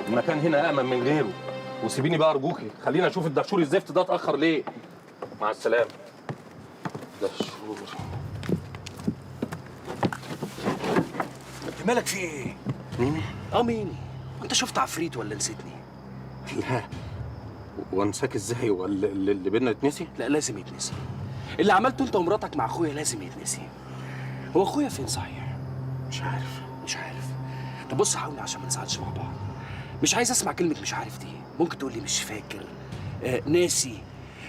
المكان هنا امن من غيره. وسيبيني بقى ارجوكي، خلينا اشوف الدهشور الزفت ده اتاخر ليه. مع السلامه. دهشور. انت مالك في ايه؟ ميمي؟ ميمي. وانت شفت عفريت ولا نسيتني؟ لا، وانساك ازاي؟ ولا اللي بينا يتنسي؟ لا، لازم يتنسي. اللي عملته انت ومراتك مع اخويا لازم يتنسي. هو اخويا فين صحيح؟ مش عارف. مش عارف. طب بص، حاولني عشان ما نزعلش مع بعض. مش عايز اسمع كلمه مش عارف دي. ممكن تقول لي مش فاكر، ناسي.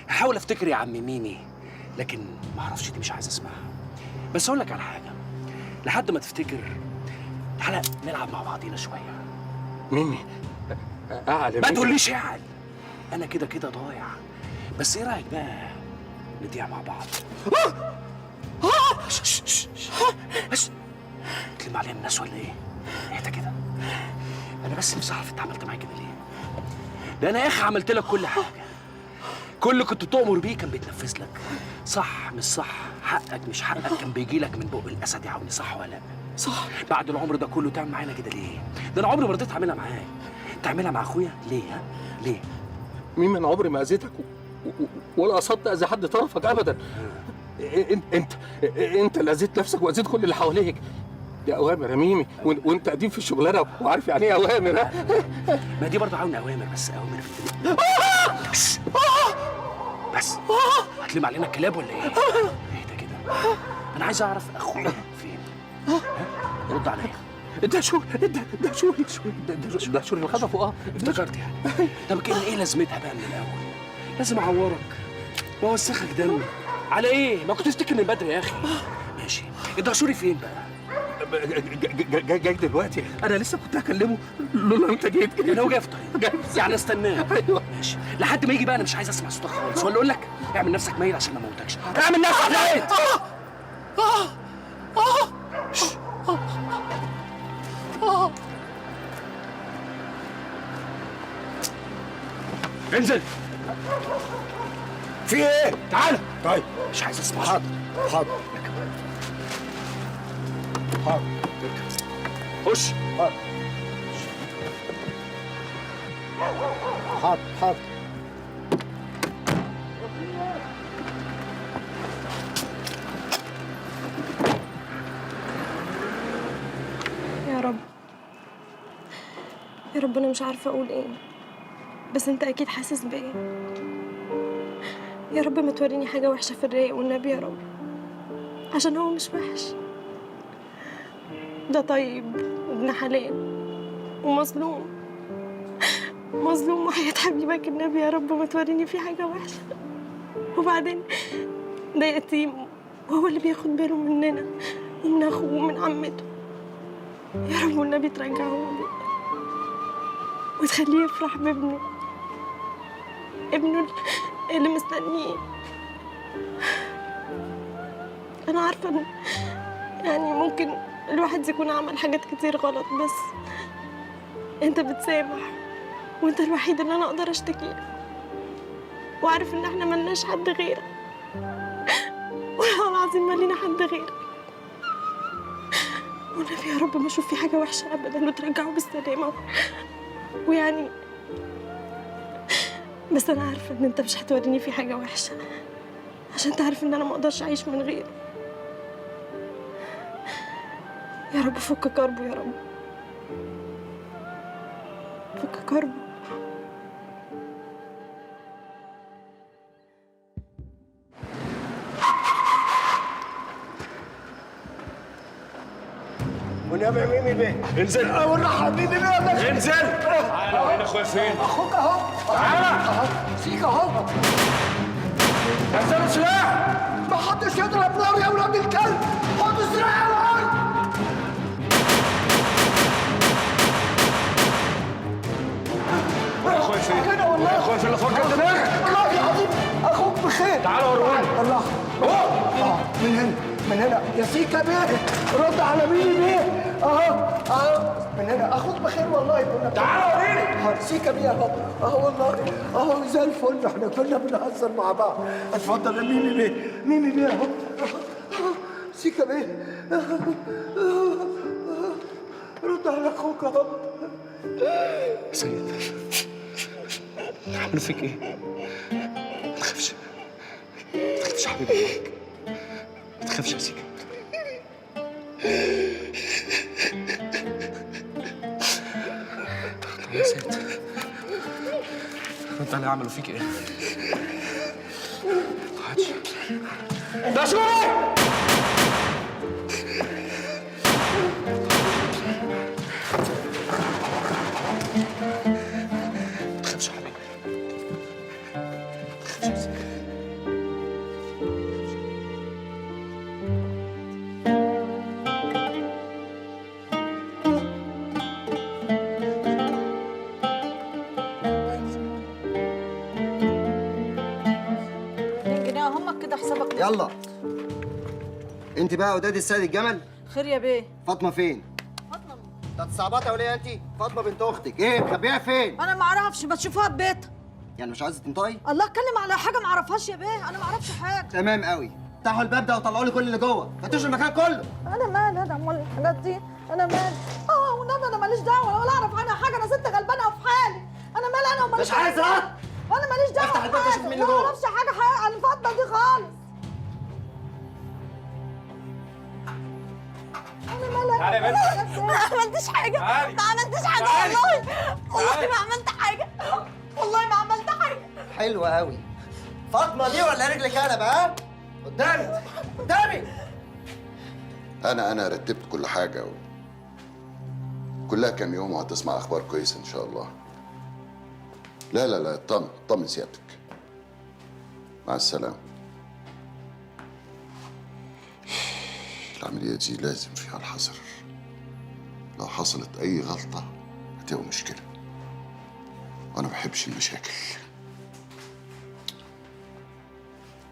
هحاول افتكر يا عم ميمي، لكن ما اعرفش دي مش عايز اسمعها. بس اقول لك على حاجه، لحد ما تفتكر تعالى نلعب مع بعضينا شويه. ميمي اعلى. ما تقوليش اعلى، انا كده كده ضايع. بس ايه رايك بقى نضيع مع بعض؟ بس تلم علينا الناس ولا ايه؟ اهدى كده. انا بس نفسي اعرف انت عملت معايا كده ليه؟ ده انا يا اخي عملت لك كل حاجه. كل اللي كنت تؤمر بيه كان بيتنفذ لك. صح مش صح، حقك مش حقك، كان بيجي لك من بق الاسد يعاوني، صح ولا لا؟ صح. بعد العمر ده كله تعمل معانا كده ليه؟ ده انا عمري ما رضيت اعملها معاك. تعملها مع اخويا ليه؟ ها؟ ليه؟ ميمي انا عمري ما اذيتك ولا قصدت اذي حد طرفك ابدا. انت اللي اذيت نفسك واذيت كل اللي حواليك. دي اوامر يا ميمي، وانت قديم في الشغلانه وعارف يعني ايه اوامر. ها؟ ما دي برضه عاون اوامر، بس اوامر في الدنيا. بس هتلم علينا الكلاب ولا ايه؟ اهدى كده. انا عايز اعرف اخويا فين. رد عليا. الدهشور اللي خطفه. افتكرت يعني. طب كان ايه لازمتها بقى من الاول؟ لازم اعورك واوسخك دم على ايه؟ ما كنت تفتكر من بدري يا اخي. ماشي، الدهشوري فين بقى؟ جاي دلوقتي. انا لسه كنت هكلمه لولا انت جيت. يعني هو جاي في طريق يعني استناه. ايوه ماشي، لحد ما يجي بقى انا مش عايز اسمع صوتك خالص. ولا اقول لك اعمل نفسك ميت عشان ما اموتكش. اعمل نفسك ميت. انزل. في ايه؟ تعال. طيب مش عايز اسمع. حاضر. خش. حاضر. يا رب يا رب، انا مش عارفه اقول ايه، بس انت اكيد حاسس بيا. يا رب ما توريني حاجه وحشه في الرايق والنبي يا رب، عشان هو مش وحش، ده طيب وابن حلال ومظلوم وحياة حبيبك النبي. يا رب ما توريني فيه حاجه وحشه. وبعدين ده يتيم، وهو اللي بياخد باله مننا ومن اخوه ومن عمته. يا رب والنبي ترجعه لي وتخليه يفرح بابنه اللي مستنيه. انا عارفه ان يعني ممكن الواحد يكون عمل حاجات كتير غلط، بس انت بتسامح، وانت الوحيد اللي انا اقدر اشتكيه، وعارف ان احنا ملناش حد غيرك، والله العظيم مالينا حد غيرك. والنبي يا رب ما اشوف فيه حاجه وحشه ابدا، وترجعه بالسلامه. ويعني بس انا عارفه ان انت مش هتوريني فيه حاجه وحشه، عشان انت عارف ان انا ما اقدرش اعيش من غيره. يا رب فك كربه، يا رب فك كربه. ونبي ميمي بيه. انزل. والله حبيبي بيه يا باشا. انزل. تعالى وين اخويا فين؟ اخوك اهو. تعالى. اهو فيك اهو. نزلوا سلاح. ما حدش يضرب نار يا ولاد الكلب. خدوا سلاح يا ولد. اخويا فين؟ هنا والله. اخويا فين اللي فكر دماغك؟ والله العظيم اخوك بخير. تعالى وروني. الله. من هنا يا سيكا بيه. رد على ميمي بيه. اهو من هنا اخوك بخير والله. كنا تعالى وريني. سيكا بيه اهو والله اهو زي الفل. احنا كنا بنهزر مع بعض. اتفضل يا ميمي بيه اهو. سيكا بيه رد على اخوك اهو. سيد، عملوا فيك ايه؟ ما تخافش، ما تخافش حبيبي، ما تخافش يا سيدي. طب يا سيد، رد علي، عملوا فيك ايه؟ ده شو؟ ما تخافش يا حبيبي، ما تخافش يا سيدي. جنيه همك كده حسابك. يلا انت بقى وداد السيد الجمل. خير يا بيه. فاطمه فين؟ فاطمه ده صعبات يا وليه انت؟ فاطمه بنت اختك ايه مخبيها فين؟ انا ما اعرفش، ما تشوفوها في بيتها. يعني مش عايزه تنطقي؟ الله، اتكلم على حاجه ما اعرفهاش يا بيه، انا ما اعرفش حاجه. تمام قوي، افتحوا الباب ده وطلعوا لي كل اللي جوه، فتشوا المكان كله. انا مالي انا امال الحاجات دي، انا مالي. والنبي انا ماليش دعوه ولا اعرف عنها حاجه، انا ست غلبانه وفي حالي. انا مالي انا وماليش مش عايز رد. وانا ماليش دعوه. افتح الباب ده شوف مين اللي ما جوه. اعرفش حاجه عن فاطمه دي خالص. انا مالي. تعالي يا بنت. ما عملتش حاجه، تعالي. ما عملتش حاجه تعالي. والله ما عملت حاجه، والله ما عملت حاجه. حلوه قوي. فاطمه دي ولا رجلك انا بقى؟ قدامي قدامي. أنا رتبت كل حاجة كلها كام يوم وهتسمع أخبار كويسة إن شاء الله. لا اطمن سيادتك. مع السلامة. العملية دي لازم فيها الحذر. لو حصلت أي غلطة هتبقى مشكلة، وأنا ما بحبش المشاكل.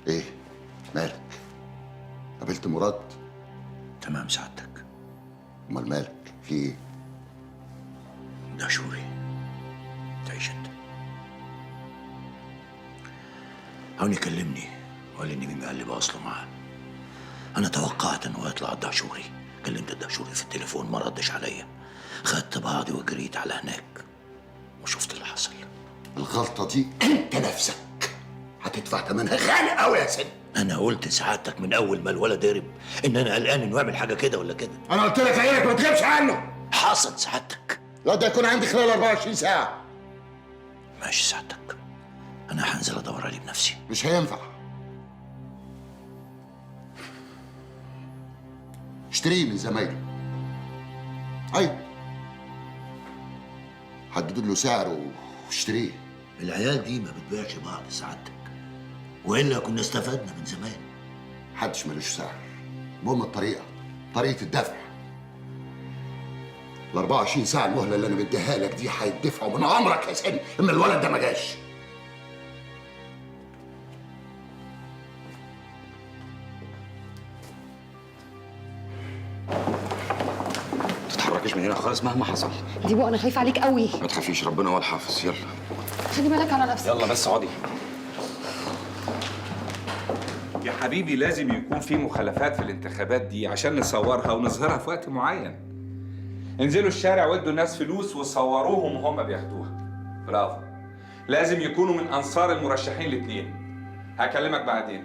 إيه؟ مالك؟ قابلت مراد؟ تمام سعادتك. امال مالك؟ في ايه؟ ده شوري، تعيش انت. هوني كلمني وقال لي ان ميمي مقلبه اصله معاه. انا توقعت انه يطلع الدهشوري. كلمت الدهشوري في التليفون ما ردش عليا. خدت بعضي وجريت على هناك وشفت اللي حصل. الغلطة دي انت نفسك هتدفع ثمنها غالي قوي يا سيدي. انا قلت سعادتك من اول ما الولد هرب ان انا قلقان انه يعمل حاجه كده ولا كده. انا قلت لك عينك ما تغيبش عنه. حصل سعادتك. لا ده يكون عندي خلال 24 ساعة. ماشي سعادتك، انا هنزل ادور عليه بنفسي. مش هينفع. اشتريه من زمايله. ايوه، حددوا له سعر واشتريه. العيال دي ما بتبيعش بعض سعادتك، والا كنا استفدنا من زمان. محدش ملوش سعر، المهم طريقة الدفع. ال 24 ساعة المهلة اللي أنا مديها لك دي هيدفعوا من عمرك يا سيدي، إما الولد ده ما جاش. ما تتحركش من هنا خالص مهما حصل. ديبو انا خايفه عليك قوي. ما تخافيش، ربنا هو الحافظ. يلا خلي بالك على نفسك. يلا بس اقعدي. يا حبيبي لازم يكون في مخالفات في الانتخابات دي عشان نصورها ونظهرها في وقت معين. انزلوا الشارع وادوا الناس فلوس وصوروهم وهم بياخدوها. برافو. لازم يكونوا من انصار المرشحين الاثنين. هكلمك بعدين.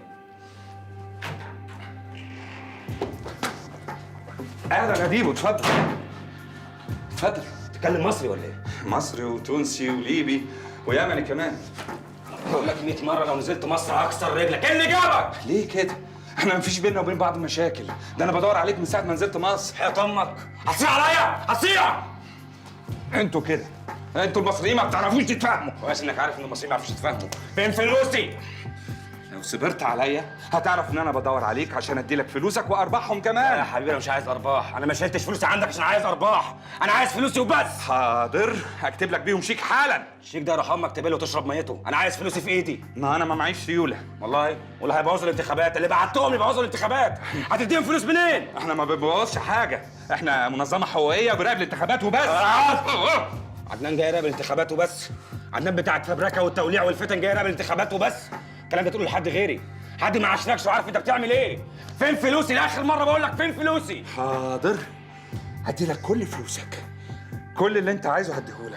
اهلا يا ديبو، اتفضل. اتفضل. تتكلم مصري ولا ايه؟ مصري وتونسي وليبي ويمني كمان. بقول لك 100 مره لو نزلت مصر هكسر رجلك. ايه اللي جابك؟ ليه كده؟ احنا مفيش بيننا وبين بعض مشاكل، ده انا بدور عليك من ساعه ما نزلت مصر. حياة امك هتصيع عليا، هتصيع. انتوا كده، انتوا المصريين ما بتعرفوش تتفاهموا. كويس انك عارف ان المصريين ما يعرفوش يتفاهموا. فين فلوسي؟ لو صبرت عليا هتعرف ان انا بدور عليك عشان اديلك فلوسك وارباحهم يا كمان. حبيبي انا مش عايز ارباح، انا ما شلتش فلوسي عندك عشان عايز ارباح، انا عايز فلوسي وبس. حاضر، هكتب لك بيهم شيك حالا. الشيك ده يروح امك تبله وتشرب ميته، انا عايز فلوسي في ايدي. ما انا ما معيش سيوله. والله واللي هيبوظوا الانتخابات، اللي بعتهم يبوظوا الانتخابات، هتديهم فلوس منين؟ احنا ما بنبوظش حاجه، احنا منظمه حقوقيه وبنراقب الانتخابات وبس. عدنان جاي يراقب الانتخابات وبس. عدنان بتاع الفبركه والتوليع والفتن جاي يراقب الانتخابات وبس. الكلام ده تقوله لحد غيري، حد ما عاشركش وعارف انت بتعمل ايه. فين فلوسي؟ لاخر مره بقول لك فين فلوسي؟ حاضر، هديلك كل فلوسك، كل اللي انت عايزه هديهولك.